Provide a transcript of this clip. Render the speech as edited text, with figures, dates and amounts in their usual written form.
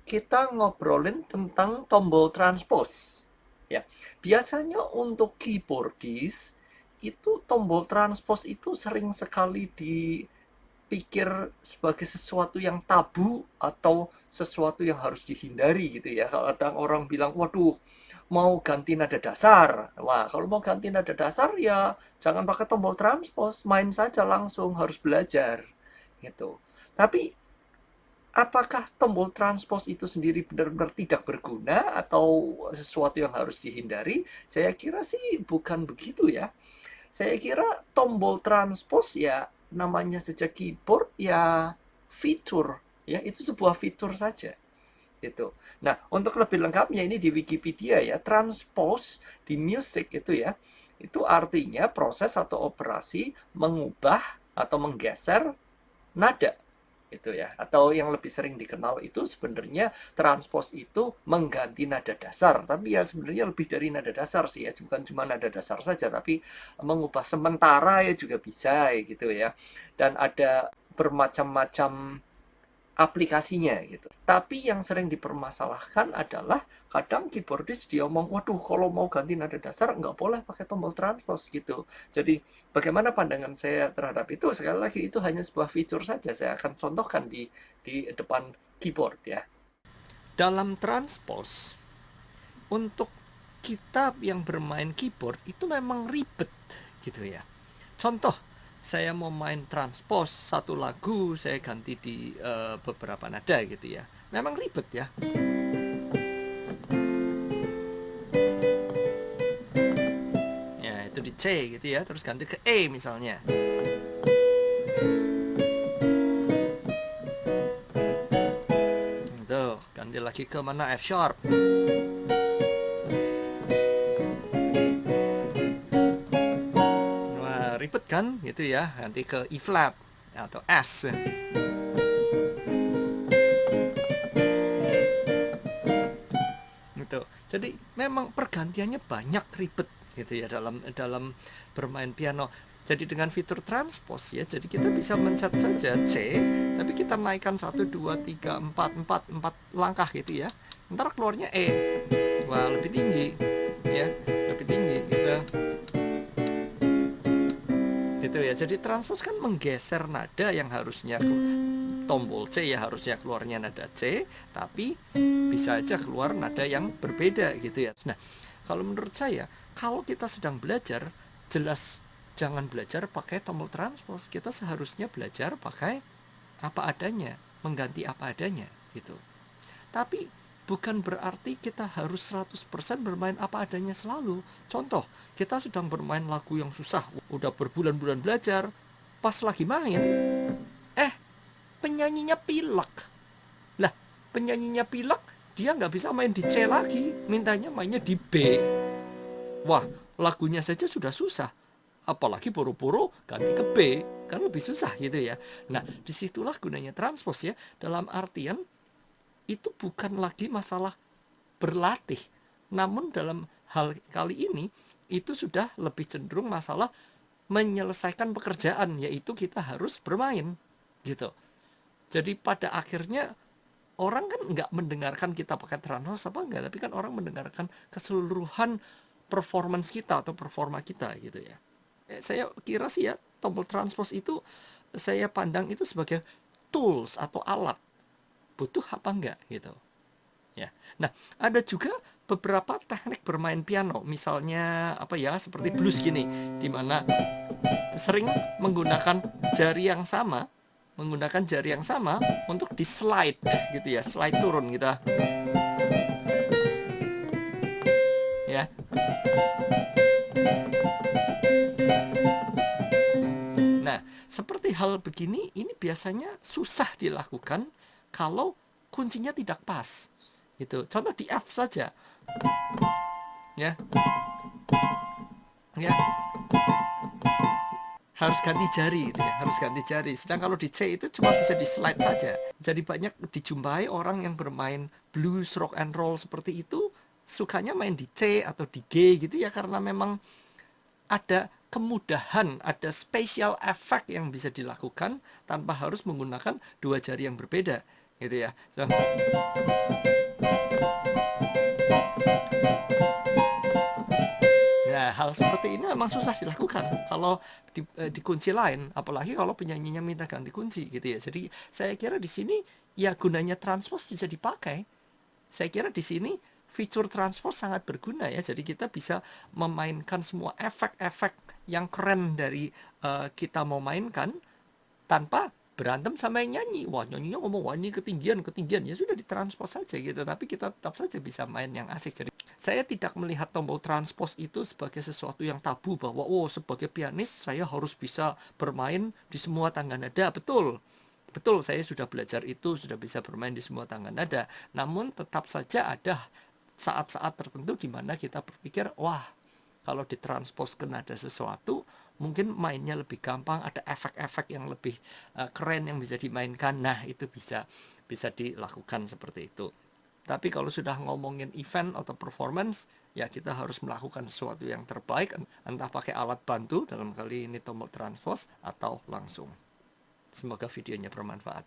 kita ngobrolin tentang tombol transpose. Ya, biasanya untuk keyboardis itu tombol transpose itu sering sekali dipikir sebagai sesuatu yang tabu atau sesuatu yang harus dihindari gitu ya. Kadang orang bilang, waduh, mau ganti nada dasar. Wah, kalau mau ganti nada dasar ya jangan pakai tombol transpose, main saja langsung, harus belajar gitu. Tapi apakah tombol transpose itu sendiri benar-benar tidak berguna atau sesuatu yang harus dihindari? Saya kira sih bukan begitu ya. Saya kira tombol transpose ya namanya saja keyboard ya fitur ya itu sebuah fitur saja gitu. Nah, untuk lebih lengkapnya ini di Wikipedia ya, transpose di music itu ya, itu artinya proses atau operasi mengubah atau menggeser nada itu ya, atau yang lebih sering dikenal itu sebenarnya transpose itu mengganti nada dasar, tapi ya sebenarnya lebih dari nada dasar sih ya, bukan cuma nada dasar saja tapi mengubah sementara ya juga bisa ya, gitu ya, dan ada bermacam-macam aplikasinya gitu. Tapi yang sering dipermasalahkan adalah kadang keyboardis dia ngomong, waduh kalau mau ganti nada dasar nggak boleh pakai tombol transpose gitu. Jadi bagaimana pandangan saya terhadap itu? Sekali lagi itu hanya sebuah fitur saja. Saya akan contohkan di depan keyboard ya. Dalam transpose, untuk kita yang bermain keyboard itu memang ribet gitu ya. Contoh, saya mau main transpose satu lagu, saya ganti di beberapa nada gitu ya. Memang ribet ya. Ya, itu di C gitu ya, terus ganti ke E misalnya. Tuh, ganti lagi ke mana? F sharp. Wah, ribet kan gitu ya. Ganti ke E flat atau S. Gitu. Jadi memang pergantiannya banyak, ribet gitu ya dalam dalam bermain piano. Jadi dengan fitur transpose ya, jadi kita bisa mencet saja C, tapi kita naikkan 1 2 3 4 4 langkah gitu ya. Ntar keluarnya E. Wah, lebih tinggi ya, lebih tinggi gitu. Gitu ya. Jadi transpose kan menggeser nada yang harusnya tombol C ya harusnya keluarnya nada C, tapi bisa aja keluar nada yang berbeda gitu ya. Nah, kalau menurut saya, kalau kita sedang belajar, jelas jangan belajar pakai tombol transpose. Kita seharusnya belajar pakai apa adanya, mengganti apa adanya gitu. Tapi bukan berarti kita harus 100% bermain apa adanya selalu. Contoh, kita sedang bermain lagu yang susah, udah berbulan-bulan belajar, pas lagi main, penyanyinya pilek. Lah, penyanyinya pilek, dia nggak bisa main di C lagi, mintanya mainnya di B. Wah, lagunya saja sudah susah, apalagi buru-buru ganti ke B, kan lebih susah gitu ya. Nah, disitulah gunanya transpose ya, dalam artian itu bukan lagi masalah berlatih, namun dalam hal kali ini itu sudah lebih cenderung masalah menyelesaikan pekerjaan, yaitu kita harus bermain gitu. Jadi pada akhirnya orang kan nggak mendengarkan kita pakai transpose apa enggak, tapi kan orang mendengarkan keseluruhan performance kita atau performa kita gitu ya. Saya kira sih ya tombol transpose itu saya pandang itu sebagai tools atau alat, butuh apa enggak gitu ya. Nah, ada juga beberapa teknik bermain piano, misalnya apa ya, seperti blues gini, di mana sering menggunakan jari yang sama, untuk di slide gitu ya, slide turun gitu ya. Nah, seperti hal begini ini biasanya susah dilakukan kalau kuncinya tidak pas gitu. Contoh di F saja ya, ya harus ganti jari gitu ya, harus ganti jari. Sedang kalau di C itu cuma bisa di slide saja. Jadi banyak dijumpai orang yang bermain blues, rock and roll seperti itu sukanya main di C atau di G gitu ya, karena memang ada kemudahan, ada special effect yang bisa dilakukan tanpa harus menggunakan dua jari yang berbeda. gitu ya. So, nah, hal seperti ini memang susah dilakukan kalau di kunci lain, apalagi kalau penyanyinya minta ganti kunci gitu ya. Jadi saya kira di sini ya gunanya transpose bisa dipakai. Saya kira di sini fitur transpose sangat berguna ya. Jadi kita bisa memainkan semua efek-efek yang keren dari kita mau mainkan tanpa berantem sama yang nyanyi. Wah, nyanyinya ngomong, wah ini ketinggian, ketinggian. Ya sudah ditranspos saja gitu. Tapi kita tetap saja bisa main yang asik. Jadi saya tidak melihat tombol transpose itu sebagai sesuatu yang tabu bahwa oh sebagai pianis saya harus bisa bermain di semua tangga nada. Betul. Betul, saya sudah belajar itu, sudah bisa bermain di semua tangga nada. Namun tetap saja ada saat-saat tertentu di mana kita berpikir, wah, kalau ditranspos ke nada sesuatu, mungkin mainnya lebih gampang, ada efek-efek yang lebih keren yang bisa dimainkan. Nah, itu bisa bisa dilakukan seperti itu. Tapi kalau sudah ngomongin event atau performance, ya kita harus melakukan sesuatu yang terbaik, entah pakai alat bantu, dalam kali ini tombol transpose, atau langsung. Semoga videonya bermanfaat.